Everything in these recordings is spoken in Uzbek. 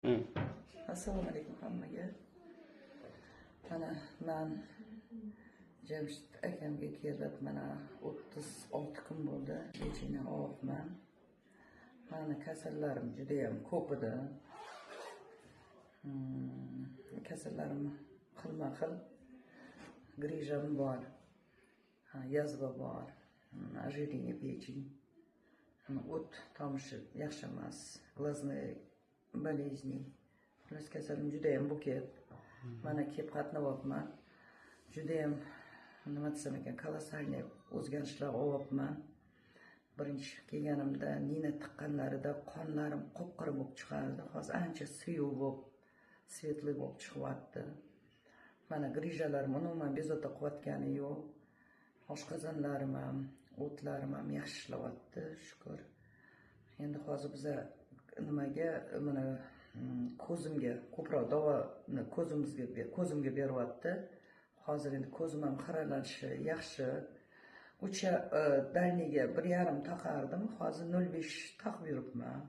Hı. Assalomu alaykum hammaga. Mana men Jamshid akamga kelib mana 36 kun bo'ldi. Lechini olyapman. Mani kasallarim juda ham ko'p edi. Kasallarim xilma-xil. Grijam bor. Yazva bor. Ожирение печени. O't tomishi yaxshi emas. Glazные болезни. Plus kasalim juda ham buket. Mana kelib qatnayapman. Juda ham nima desam ekan, kolosalniy o'zgarishlar olyapman. Birinchi kelganimda nina tiqqanlarida qonlarim qop-qora bo'lib chiqardi. Hozir ancha suyuq bo'lib, svetli bo'lib chiqyapti. Mana grijalarim umuman bezovta qilayotgani yo'q. Oshqozonlarim ham, o'tlarim ham yaxshi ishlayapti, shukr. Endi hozir biz nimaga mana ko'zimga ko'proq davoni ko'zimga beryapti. Hozir endi ko'zim ham xiralanishi yaxshi. O'sha dalniga 1,5 taqardim, hozir 0,5 taqib yuribman.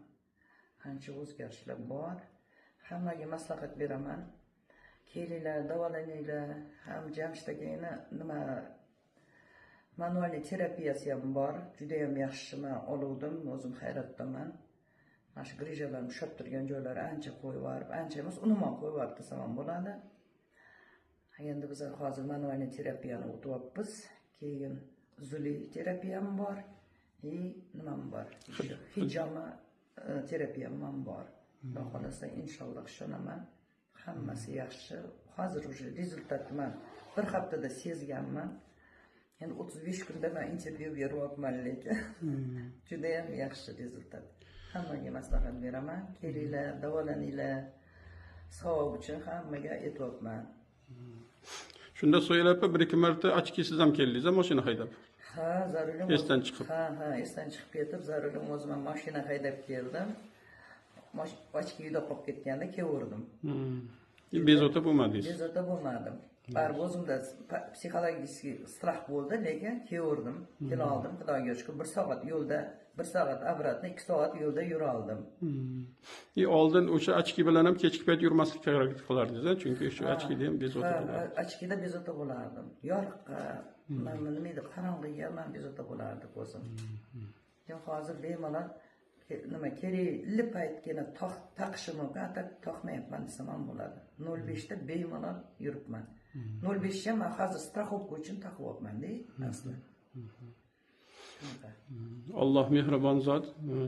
Ancha o'zgarishlar bor. Hammaga maslahat beraman. Kelinglar, davolaninglar. Ham Jamshid akani nima manualniy terapiyasi ham bor. Juda ham yaxshi, men oluvdim, o'zim hayratdaman. Mana shu grijalarni ushlab turgan joylari ancha qo'yib yuborib, ancha emas, umuman qo'yib yuborib desam ham bo'ladi. Endi biz hozir manualniy terapiyani o'tyapmiz. Keyin zuli terapiyam bor. Nimam bor? Hijama terapiyam ham bor. Xudo xolasa inshaalloh ishonaman. Hammasi yaxshi. Hozir уже rezultatni bir haftada sezganman. Endi 35 kunda men intervyu beryapman lekin. Juda ham yaxshi rezultat. Hammaga maslahat beraman. Kelinglar, davolaninglar. Savob uchun hammaga aytyapman. Shunda so'ylab bir-ikki marta ochkisiz ham keldingiz, mashina haydab. Ha, zarurim. Esdan chiqib. Ha, esdan chiqib ketib, zarurim o'zim mashina haydab keldim. Ochki uyda qolib ketganda keldim. Bezovta bo'lmadingiz. Bezovta bo'lmadim. Baribir o'zimda psixologik strah bo'ldi, lekin keldim. Kela oldim, Xudoga shukr. 1 soat yo'lda, 1 soat obratni 2 soat yo'lda yura oldim. Oldin o'sha ochki bilan ham kechki payt yurmaslikka harakat qilardingiz, chunki o'sha ochkida ham bezovta bo'lardi. Ochkida bezovta bo'lardim. Yorug'qa, nima edi, qorong'iga men bezovta bo'lardi ko'zim. Lekin hozir bemalol nima kerakli paytgina taqishim mumkin, taqmayapman desam ham bo'ladi. 0,5 da bemalol yuribman. 0,5 ham men hozir страховка uchun taqyapman-da, asli. Alloh mehribon zot,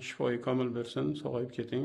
shifoyi komil bersin, sog'ayib keting.